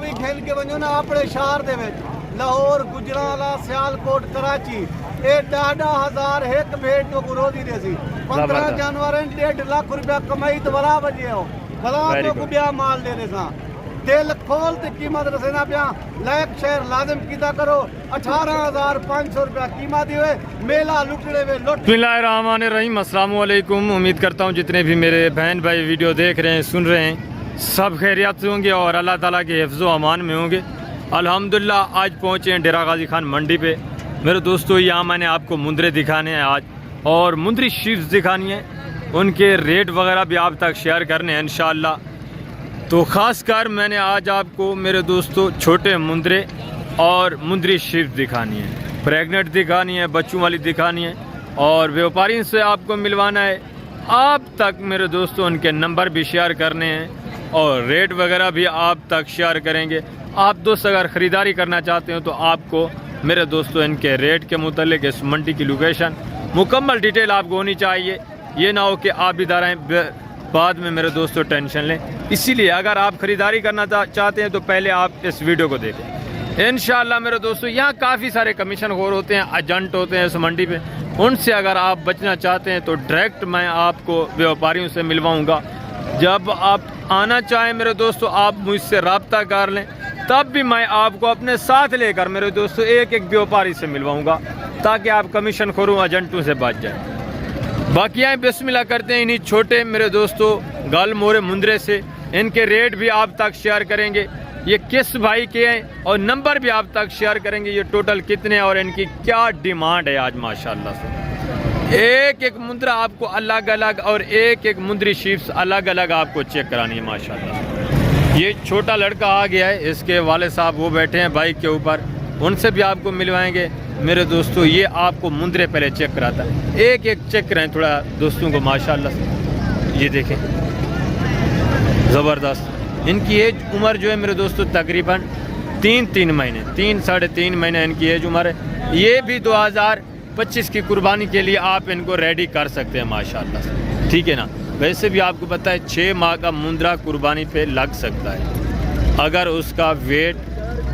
भी खेल के वञो ना अपने शहर दे विच लाहौर गुजरांवाला सियालकोट कराची ये 10,000 एक भेड़ तो रोजी दे सी 15 जानवर 1.5 लाख रुपया कमाई तो बड़ा बजे हो बड़ा तो को ब्याह माल दे दे सा दिल खोल ते कीमत रसेना पिया लायक शहर लाजिम कीता करो 18,500 रुपया कीमत हुए मेला लुटड़े वे लुट। बिस्मिल्लाहिर्रहमानिर्रहीम, अस्सलाम वालेकुम। उम्मीद करता हूँ जितने भी मेरे बहन भाई वीडियो देख रहे हैं सुन रहे हैं सब खैरियत से होंगे और अल्लाह ताला के हिफ्ज़ो अमान में होंगे। अल्हम्दुलिल्लाह आज पहुँचे हैं डेरा गाजी खान मंडी पे। मेरे दोस्तों यहाँ मैंने आपको मुंदरे दिखाने हैं आज और मुंदरी शीप्स दिखानी है, उनके रेट वगैरह भी आप तक शेयर करने हैं इंशाअल्लाह। तो ख़ास कर मैंने आज आपको मेरे दोस्तों छोटे मुंदरे और मुंदरी शीप्स दिखानी है, प्रेग्नेंट दिखानी है, बच्चों वाली दिखानी है और व्यापारी से आपको मिलवाना है। आप तक मेरे दोस्तों उनके नंबर भी शेयर करने हैं और रेट वगैरह भी आप तक शेयर करेंगे। आप दोस्त अगर ख़रीदारी करना चाहते हो तो आपको मेरे दोस्तों इनके रेट के मुतालिक इस मंडी की लोकेशन मुकम्मल डिटेल आपको होनी चाहिए। ये ना हो कि आप इधर आएँ बाद में मेरे दोस्तों टेंशन लें। इसीलिए अगर आप ख़रीदारी करना चाहते हैं तो पहले आप इस वीडियो को देखें इंशाअल्लाह। मेरे दोस्तों यहाँ काफ़ी सारे कमीशन खोर होते हैं, एजेंट होते हैं इस मंडी पे, उनसे अगर आप बचना चाहते हैं तो डायरेक्ट मैं आपको व्यापारियों से मिलवाऊँगा। जब आप आना चाहें मेरे दोस्तों आप मुझसे रब्ता कर लें, तब भी मैं आपको अपने साथ लेकर मेरे दोस्तों एक एक व्यापारी से मिलवाऊँगा ताकि आप कमीशन खोरों एजेंटों से बच जाए। बाकी आए बिस्मिल्लाह करते हैं इन्हीं छोटे मेरे दोस्तों गल मोरे मुंदरे से। इनके रेट भी आप तक शेयर करेंगे, ये किस भाई के हैं और नंबर भी आप तक शेयर करेंगे, ये टोटल कितने हैं और इनकी क्या डिमांड है आज माशाल्लाह से। एक एक मुंदरा आपको अलग अलग और एक एक मुंदरी शीप्स अलग अलग आपको चेक करानी है माशाल्लाह। ये छोटा लड़का आ गया है, इसके वाले साहब वो बैठे हैं बाइक के ऊपर, उनसे भी आपको मिलवाएंगे मेरे दोस्तों। ये आपको मुंदरे पहले चेक कराता है, एक एक चेक कराएं थोड़ा दोस्तों को माशाल्लाह से। ये देखें ज़बरदस्त। इनकी एज उम्र जो है मेरे दोस्तों तकरीबन 3 महीने 3-3.5 महीने इनकी एज उम्र है। ये भी 2025 की कुर्बानी के लिए आप इनको रेडी कर सकते हैं माशाल्लाह से, ठीक है ना। वैसे भी आपको पता है 6 माह का मुंदरा कुर्बानी पे लग सकता है अगर उसका वेट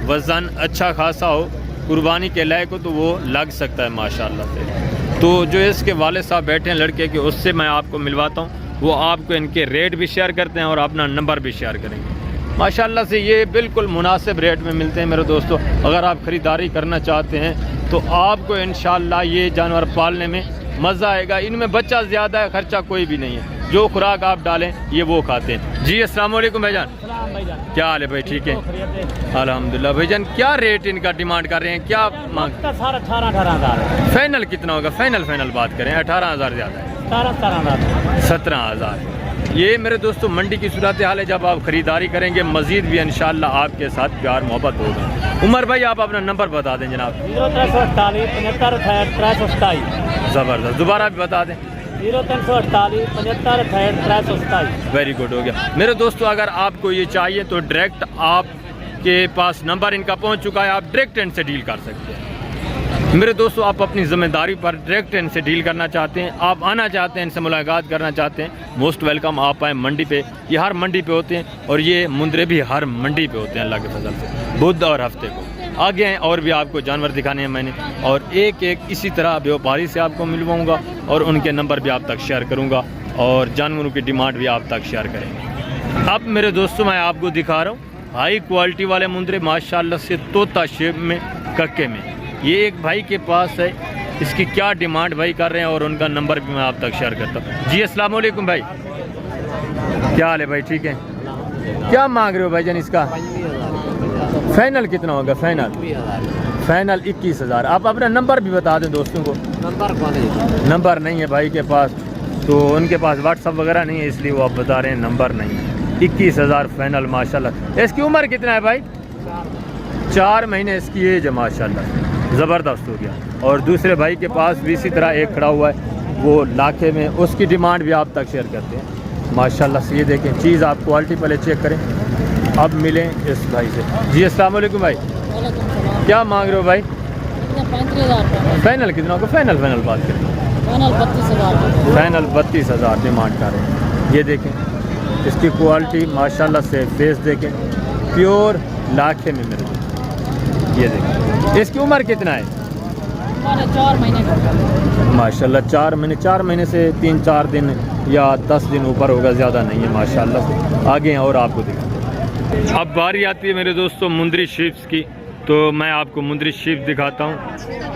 वज़न अच्छा खासा हो, कुर्बानी के लायक हो, तो वो लग सकता है माशाल्लाह से। तो जो इसके वाले साहब बैठे हैं लड़के के, उससे मैं आपको मिलवाता हूँ, वो आपको इनके रेट भी शेयर करते हैं और अपना नंबर भी शेयर करेंगे माशाल्लाह से। ये बिल्कुल मुनासिब रेट में मिलते हैं मेरे दोस्तों। अगर आप ख़रीदारी करना चाहते हैं तो आपको इंशाल्लाह ये जानवर पालने में मज़ा आएगा। इनमें बच्चा ज़्यादा है, ख़र्चा कोई भी नहीं है, जो खुराक आप डालें ये वो खाते हैं। जी अस्सलाम वालेकुम भाईजान, क्या हाल है भाई? ठीक है अल्हम्दुलिल्लाह। भाईजान क्या रेट इनका डिमांड कर रहे हैं, क्या मांग? 18,000 फाइनल कितना होगा? फाइनल बात करें 18,000 ज़्यादा है, 17,000। ये मेरे दोस्तों मंडी की सूरत हाल है। जब आप ख़रीदारी करेंगे मज़ीद भी इंशाल्लाह आपके साथ प्यार मोहब्बत होगा। उमर भाई आप अपना नंबर बता दें जनाब। 0348 75 327। ज़बरदस्त, दोबारा भी बता दें। 0348 75 327। वेरी गुड, हो गया। मेरे दोस्तों अगर आपको ये चाहिए तो डायरेक्ट आपके पास नंबर इनका पहुंच चुका है, आप डायरेक्ट इनसे डील कर सकते हैं मेरे दोस्तों। आप अपनी ज़िम्मेदारी पर डायरेक्ट इनसे डील करना चाहते हैं, आप आना चाहते हैं, इनसे मुलाकात करना चाहते हैं, मोस्ट वेलकम। आप आए मंडी पे, ये हर मंडी पे होते हैं और ये मुंदरे भी हर मंडी पे होते हैं अल्लाह के फजल से, बुध और हफ्ते को। आगे हैं और भी आपको जानवर दिखाने हैं मैंने, और एक एक इसी तरह व्यापारी से आपको मिलवाऊंगा और उनके नंबर भी आप तक शेयर करूंगा और जानवरों की डिमांड भी आप तक शेयर करेंगे। अब मेरे दोस्तों मैं आपको दिखा रहा हूँ हाई क्वालिटी वाले मुंदरे माशाल्लाह से, तोता शेप में, कक्के में। ये एक भाई के पास है, इसकी क्या डिमांड भाई कर रहे हैं और उनका नंबर भी मैं आप तक शेयर करता हूँ। जी अस्सलाम वालेकुम भाई, क्या हाल है भाई? ठीक है। क्या मांग रहे हो भाईजान इसका? फाइनल कितना होगा? फाइनल 21,000। आप अपना नंबर भी बता दें दोस्तों को। नंबर नहीं है भाई के पास, तो उनके पास व्हाट्सअप वगैरह नहीं है, इसलिए वो आप बता रहे हैं नंबर नहीं है। 21,000 फाइनल माशाल्लाह। इसकी उम्र कितना है भाई? 4 महीने इसकी एज है माशाल्लाह, ज़बरदस्त हो गया। और दूसरे भाई के पास भी इसी तरह एक खड़ा हुआ है, वो लाखे में, उसकी डिमांड भी आप तक शेयर करते हैं माशाल्लाह से। ये देखें चीज़, आप क्वालिटी पहले चेक करें। अब मिलें इस भाई से। जी अस्सलाम वालेकुम भाई, क्या मांग रहे हो भाई? 35,000। फाइनल कितना होगा? फाइनल बात करें। फाइनल 32,000 डिमांड कर रहे हैं। ये देखें इसकी क्वालिटी माशाल्लाह से, फेस देखें, प्योर लाखे में मेरे दोस्त। ये देखिए, इसकी उम्र कितना है? 4 महीने का। माशाल्लाह 4 महीने से 3-4 दिन या 10 दिन ऊपर होगा, ज़्यादा नहीं है माशाल्लाह से। आगे हैं और आपको दिखाते हैं। अब बारी आती है मेरे दोस्तों मुंदरी शीप्स की, तो मैं आपको मुंदरी शीप दिखाता हूँ।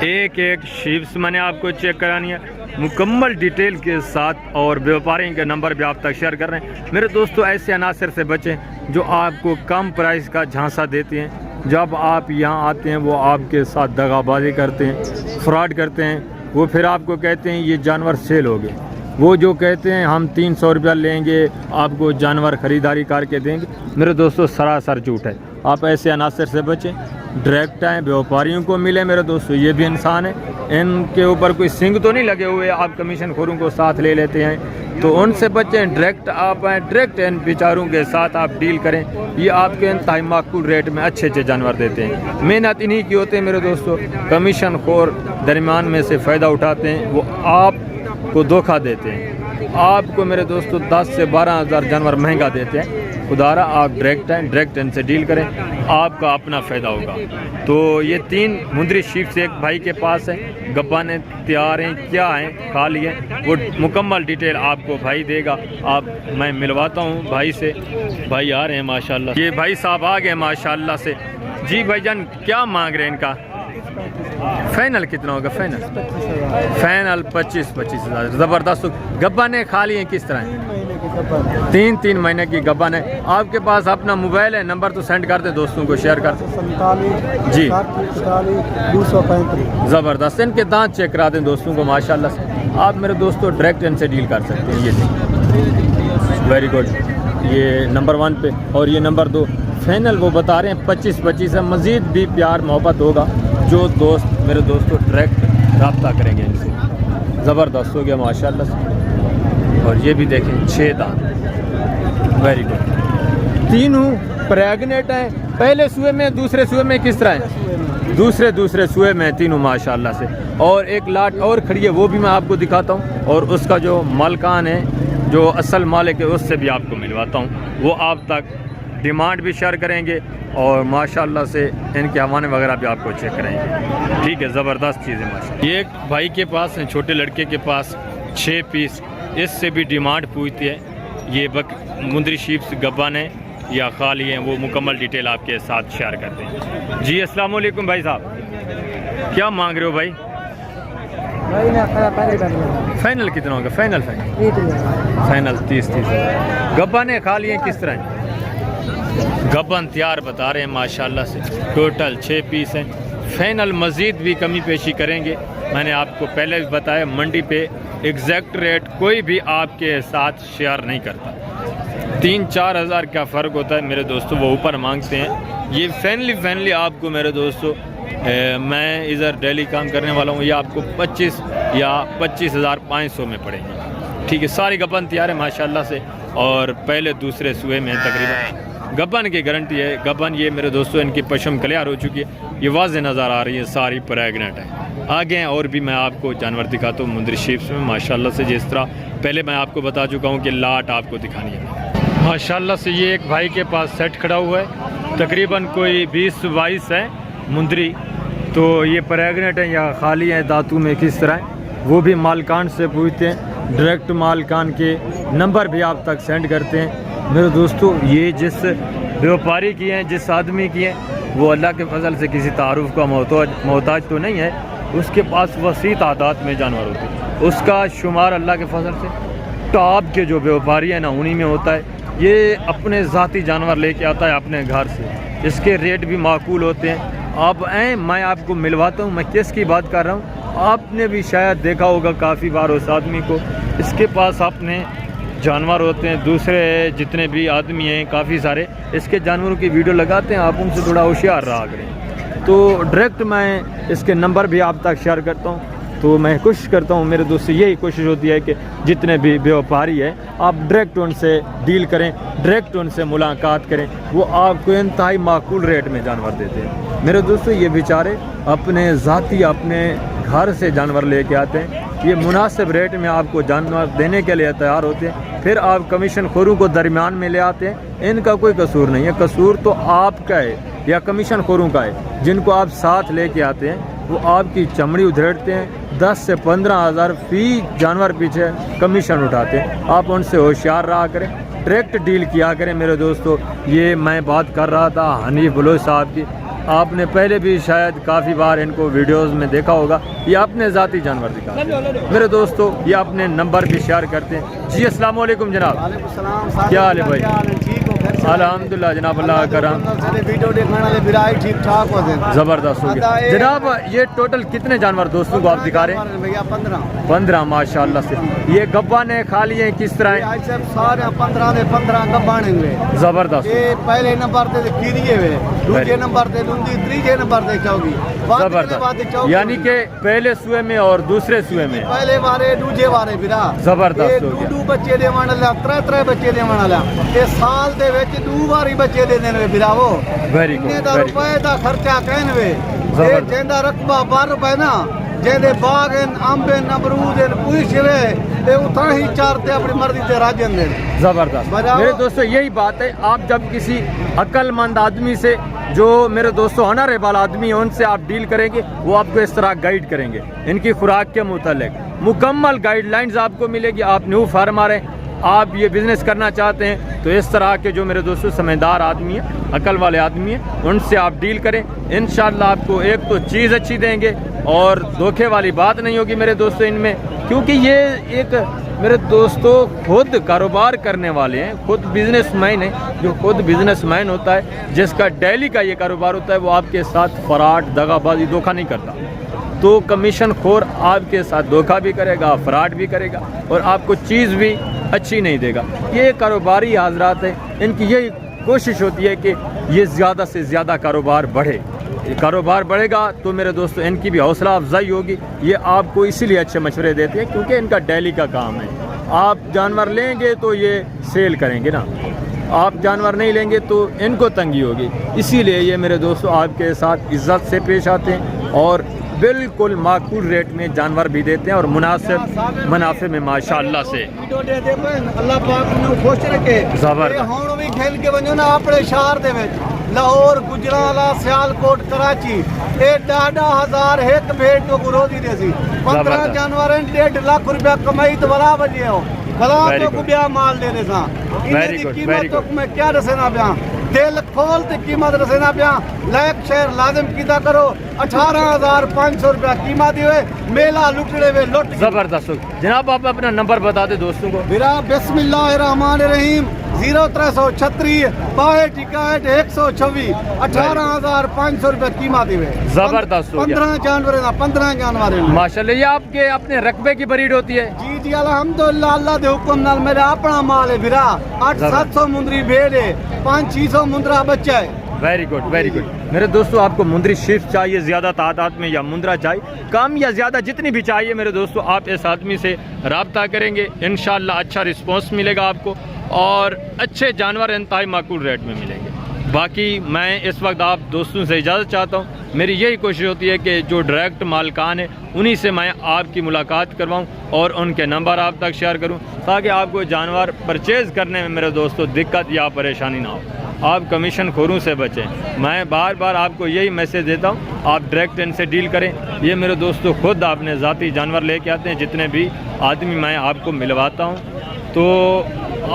एक एक शीप्स मैंने आपको चेक करानी है मुकम्मल डिटेल के साथ, और व्यापारी के नंबर भी आप तक शेयर कर रहे हैं। मेरे दोस्तों ऐसे अनासर से बचें जो आपको कम प्राइस का झांसा देते हैं। जब आप यहाँ आते हैं वो आपके साथ दगाबाजी करते हैं, फ्रॉड करते हैं। वो फिर आपको कहते हैं ये जानवर सेल हो गए। वो जो कहते हैं हम 300 रुपया लेंगे, आपको जानवर ख़रीदारी करके देंगे, मेरे दोस्तों सरासर झूठ है। आप ऐसे अनासर से बचें, डायरेक्ट आएँ, व्यापारियों को मिले। मेरे दोस्तों ये भी इंसान है, इनके ऊपर कोई सिंग तो नहीं लगे हुए, आप कमीशन खोरों को साथ ले लेते हैं, तो उनसे बचें। डायरेक्ट आप आएँ, डायरेक्ट इन बेचारों के साथ आप डील करें। ये आपके इंतहाई माकूल रेट में अच्छे अच्छे जानवर देते हैं। मेहनत इन्हीं की होते हैं मेरे दोस्तों। कमीशन खोर दरमियान में से फ़ायदा उठाते हैं, वो आपको धोखा देते हैं। आपको मेरे दोस्तों 10 से 12 हज़ार जानवर महंगा देते हैं। खुदारा आप डायरेक्ट आएँ, डायरेक्ट इनसे डील करें, आपका अपना फ़ायदा होगा। तो ये 3 मुंदरी शीप से एक भाई के पास है, गब्बाने तैयार हैं, क्या हैं, खा लिए, वो मुकम्मल डिटेल आपको भाई देगा। आप मैं मिलवाता हूँ भाई से। भाई आ रहे हैं माशाल्लाह, ये भाई साहब आ गए माशाल्लाह से। जी भाईजान क्या मांग रहे हैं इनका? फाइनल कितना होगा? फाइनल 25 हज़ार। ज़बरदस्त। गब्बाने खा लिए किस तरह हैं? 3 महीने की गब्बान है। आपके पास अपना मोबाइल है, नंबर तो सेंड कर दे, दोस्तों को शेयर कर दे। 47 जी 235। ज़बरदस्त। इनके दांत चेक करा दें दोस्तों को माशाल्लाह से। आप मेरे दोस्तों डायरेक्ट इनसे डील कर सकते हैं। ये वेरी गुड, ये नंबर 1 पे, और ये नंबर 2 फाइनल वो बता रहे हैं 25 है। मज़ीद भी प्यार मोहब्बत होगा जो दोस्त मेरे दोस्तों डायरेक्ट रब्ता करेंगे इनसे। ज़बरदस्त हो गया माशाल्लाह से। और ये भी देखें 6 दांत, वेरी गुड। तीनों प्रेगनेंट हैं। पहले सुए में, दूसरे सुए में किस तरह है? दूसरे सुए में तीनों माशाल्लाह से। और एक लाट और खड़ी है, वो भी मैं आपको दिखाता हूँ, और उसका जो मालकान है, जो असल मालिक है, उससे भी आपको मिलवाता हूँ। वो आप तक डिमांड भी शेयर करेंगे और माशाल्लाह से इनके हवाने वगैरह भी आपको चेक करेंगे। ठीक है, ज़बरदस्त चीज़ है माशाल्लाह। ये एक भाई के पास है, छोटे लड़के के पास 6 पीस, इससे भी डिमांड पूछती है। ये मुंदरी शीप्स गब्बान है या खाली हैं, वो मुकम्मल डिटेल आपके साथ शेयर करते हैं। जी अस्सलाम वालेकुम भाई साहब, क्या मांग रहे हो भाई? फाइनल कितना होगा? फाइनल 30 गब्बान है। खा लिए किस तरह? गब्बन तैयार बता रहे हैं माशाल्लाह से। टोटल 6 पीस हैं। फाइनल मज़ीद भी कमी पेशी करेंगे। मैंने आपको पहले भी बताया, मंडी पे एग्जैक्ट रेट कोई भी आपके साथ शेयर नहीं करता। 3-4 हज़ार का फ़र्क होता है मेरे दोस्तों, वो ऊपर मांगते हैं। ये फैनली आपको मेरे दोस्तों, मैं इधर डेली काम करने वाला हूँ, ये आपको 25 या 25,500 में पड़ेंगे। ठीक है, सारी गब्बन तैयार है माशाल्लाह से, और पहले दूसरे सुए में तकरीबन गब्बन की गारंटी है। गब्बन ये मेरे दोस्तों इनकी पशम क्लियर हो चुकी है, ये वाज़े नज़र आ रही है, सारी प्रेगनेंट है। आगे हैं और भी मैं आपको जानवर दिखाता हूँ मुंदरी शीप्स में माशाल्लाह से। जिस तरह पहले मैं आपको बता चुका हूँ कि लाट आपको दिखानी है माशाल्लाह से। ये एक भाई के पास सेट खड़ा हुआ है, तकरीबन कोई 20-22 है मुंदरी। तो ये प्रेगनेंट है या खाली हैं, दांतों में किस तरह है, वो भी मालकान से पूछते हैं। डायरेक्ट मालकान के नंबर भी आप तक सेंड करते हैं मेरे दोस्तों। ये जिस व्यापारी की हैं, जिस आदमी की हैं, वो अल्लाह के फजल से किसी तारुफ का मोहताज तो नहीं है। उसके पास वसी तादाद में जानवर होते हैं, उसका शुमार अल्लाह के फजल से टॉप के जो व्यापारी हैं ना, उन्हीं में होता है। ये अपने ज़ाती जानवर लेके आता है अपने घर से, इसके रेट भी माकूल होते हैं। आप आएँ, मैं आपको मिलवाता हूँ। मैं किसकी बात कर रहा हूँ, आपने भी शायद देखा होगा काफ़ी बार उस आदमी को। इसके पास अपने जानवर होते हैं, दूसरे जितने भी आदमी हैं काफ़ी सारे इसके जानवरों की वीडियो लगाते हैं। आप उनसे थोड़ा होशियार रहा करें। तो डायरेक्ट मैं इसके नंबर भी आप तक शेयर करता हूँ। तो मैं कोशिश करता हूँ, मेरे दोस्त से यही कोशिश होती है कि जितने भी व्यापारी है आप डायरेक्ट उनसे डील करें, डायरेक्ट उनसे मुलाकात करें, वो आपको इंतहाई माकूल रेट में जानवर देते हैं। मेरे दोस्तों ये बेचारे अपने ज़ाती अपने घर से जानवर लेके आते हैं, ये मुनासिब रेट में आपको जानवर देने के लिए तैयार होते हैं। फिर आप कमीशन खोरों को दरमियान में ले आते हैं। इनका कोई कसूर नहीं है, कसूर तो आपका है। या कमीशन खोरों का है, जिनको आप साथ लेके आते हैं वो आपकी चमड़ी उधेड़ते हैं, 10 से 15 हज़ार फी जानवर पीछे कमीशन उठाते हैं। आप उनसे होशियार रहा करें, डायरेक्ट डील किया करें मेरे दोस्तों। ये मैं बात कर रहा था हनीफ बलोच साहब की, आपने पहले भी शायद काफ़ी बार इनको वीडियोस में देखा होगा। ये अपने ज़ाती जानवर दिखाते हैं मेरे दोस्तों, ये अपने नंबर भी शेयर करते हैं। जी अस्सलाम वालेकुम जनाब, वालेकुम सलाम। क्या हाल है भाई? ठीक हो? अल्हम्दुलिल्लाह जनाब, अल्लाह का करम। वीडियो देखने वाले बिराई ठीक ठाक हो गए। ज़बरदस्त हो गया जनाब। ये टोटल कितने जानवर दोस्तों को आप दिखा रहे हैं? भैया 15 माशाल्लाह से। ये गब्बा ने खा लिए हैं, किस तरह हैं? सब सारे 15 ने 15 गब्बाने हुए। ज़बरदस्त। ये पहले नंबर ते कीरिए हुए, दूसरे नंबर ते लुंदी, तीसरे नंबर ते चौगी। जबरदस्त, यानी कि पहले सुए में और दूसरे सुए में पहले वाले दूजे वाले बिरा जबरदस्त हो गया। दू बच्चे देवन वाला, त्रै बच्चे देवन वाला। ये साल दे विच 2 बारी बच्चे दे देने बिरा वो। वेरी गुड, इन्ने वेरी रुपए दा खर्चा कहन वे। ये जेंदा रकबा 12 रुपए ना, जेदे बाग हैं, अंब हैं, अमरूद हैं, पूछ वे ये उतना ही चारते अपनी मर्जी से राजन दे। ज़बरदस्त मेरे दोस्तों, यही बात है। आप जब किसी अक्लमंद आदमी से, जो मेरे दोस्तों ऑनरेबल आदमी है, उनसे आप डील करेंगे, वो आपको इस तरह गाइड करेंगे। इनकी खुराक के मुतालिक मुकम्मल गाइडलाइंस आपको मिलेगी। आप न्यू फार्मर हैं, आप ये बिज़नेस करना चाहते हैं, तो इस तरह के जो मेरे दोस्तों समझदार आदमी हैं, अकल वाले आदमी हैं, उनसे आप डील करें। इंशाल्लाह आपको एक तो चीज़ अच्छी देंगे और धोखे वाली बात नहीं होगी मेरे दोस्तों इनमें, क्योंकि ये एक मेरे दोस्तों खुद कारोबार करने वाले हैं, खुद बिजनेसमैन हैं। जो खुद बिजनेसमैन होता है, जिसका डेली का ये कारोबार होता है, वो आपके साथ फ्रॉड, दगाबाजी, धोखा नहीं करता। तो कमीशन खोर आपके साथ धोखा भी करेगा, फ्रॉड भी करेगा और आपको चीज़ भी अच्छी नहीं देगा। ये कारोबारी हजरात हैं, इनकी यही कोशिश होती है कि ये ज़्यादा से ज़्यादा कारोबार बढ़े। कारोबार बढ़ेगा तो मेरे दोस्तों इनकी भी हौसला अफजाई होगी। ये आपको इसीलिए अच्छे मशवरे देते हैं क्योंकि इनका डेली का काम है। आप जानवर लेंगे तो ये सेल करेंगे ना, आप जानवर नहीं लेंगे तो इनको तंगी होगी। इसीलिए ये मेरे दोस्तों आपके साथ इज्जत से पेश आते हैं और बिल्कुल माकूल रेट में जानवर भी देते हैं और मुनासिब मुनाफे में माशाअल्लाह से। अल्लाह पाक ने खुश रखे। जबरदस्त। हुण भी खेल के वञो ना अपने शहर दे विच, लाहौर, गुजरांवाला, सियालकोट, कराची, ये 10,000 एक भेड़ तो रोजी दे सी। 15 जानवर 1.5 लाख रुपया कमाई तो बड़ा बजे हो भला तो को ब्याह माल देने सा। वेरी गुड, वेरी तो मैं क्या दसना पिया, दिल खोल ते कीमत दसना पिया। लायक शहर लाजिम कीदा करो, 18,500 रुपया कीमत हुए, मेला लुटने में लुट। जबरदस्त जनाब, आप अपना नंबर बता दे दोस्तों को। मेरा बिस्मिल्लाहिर्रहमानिर्रहीम 0336 62 126 18,500 रुपये कीमत हुए। जबरदस्त हो गया। 15 जानवर माशाल्लाह। ये आपके अपने रकबे की ब्रीड होती है? जी जी अल्हम्दुलिल्लाह, अल्लाह के हुक्म नाल मेरा अपना माल है बिरा। 800-700 मुंदरी भेड़ है, 500-600 मुंदरा बच्चा है। वेरी गुड, वेरी गुड मेरे दोस्तों। आपको मुंदरी शिफ्ट चाहिए ज़्यादा तादाद में या मुंदरा चाहिए, कम या ज़्यादा जितनी भी चाहिए मेरे दोस्तों, आप इस आदमी से रब्ता करेंगे, इंशाल्लाह अच्छा रिस्पॉन्स मिलेगा आपको और अच्छे जानवर इंतहाई माकूल रेट में मिलेंगे। बाकी मैं इस वक्त आप दोस्तों से इजाज़त चाहता हूँ। मेरी यही कोशिश होती है कि जो डायरेक्ट मालकान है उन्हीं से मैं आपकी मुलाकात करवाऊँ और उनके नंबर आप तक शेयर करूँ, ताकि आपको जानवर परचेज़ करने में मेरे दोस्तों दिक्कत या परेशानी ना हो, आप कमीशन खोरों से बचें। मैं बार बार आपको यही मैसेज देता हूँ, आप डायरेक्ट इनसे डील करें। ये मेरे दोस्तों खुद अपने ज़ाती जानवर लेके आते हैं, जितने भी आदमी मैं आपको मिलवाता हूँ। तो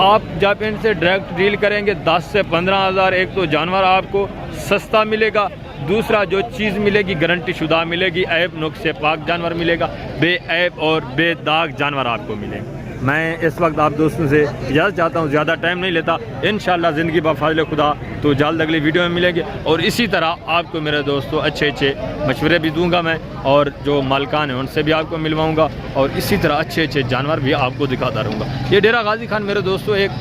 आप जब इनसे डायरेक्ट डील करेंगे 10 से 15 हज़ार एक तो जानवर आपको सस्ता मिलेगा, दूसरा जो चीज़ मिलेगी गारंटी शुदा मिलेगी, ऐब नुक्स से पाक जानवर मिलेगा, बेऐब और बेदाग जानवर आपको मिलेंगे। मैं इस वक्त आप दोस्तों से इजाज़त चाहता हूँ, ज़्यादा टाइम नहीं लेता। इंशाल्लाह ज़िंदगी बफ़ज़ल खुदा तो जल्द अगली वीडियो में मिलेंगे और इसी तरह आपको मेरे दोस्तों अच्छे अच्छे मशवरे भी दूंगा मैं, और जो मालकान हैं उनसे भी आपको मिलवाऊंगा और इसी तरह अच्छे अच्छे जानवर भी आपको दिखाता रहूँगा। ये डेरा गाजी खान मेरे दोस्तों एक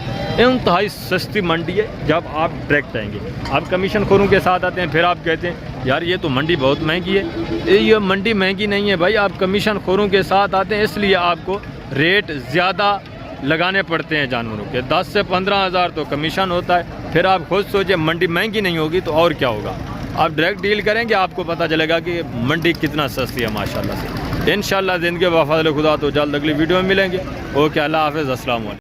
इंतहाई सस्ती मंडी है। जब आप डायरेक्ट आएंगे, आप कमीशन खोरों के साथ आते हैं, फिर आप कहते हैं यार ये तो मंडी बहुत महंगी है। ये मंडी महंगी नहीं है भाई, आप कमीशन खोरों के साथ आते हैं इसलिए आपको रेट ज़्यादा लगाने पड़ते हैं जानवरों के। 10 से 15 हज़ार तो कमीशन होता है। फिर आप खुद सोचिए मंडी महंगी नहीं होगी तो और क्या होगा। आप डायरेक्ट डील करेंगे, आपको पता चलेगा कि मंडी कितना सस्ती है माशाल्लाह से। इंशाल्लाह ज़िंदगी बफ़ज़ल खुदा तो जल्द अगली वीडियो में मिलेंगे। ओके, अल्लाह हाफ़िज़, अस्सलाम वालेकुम।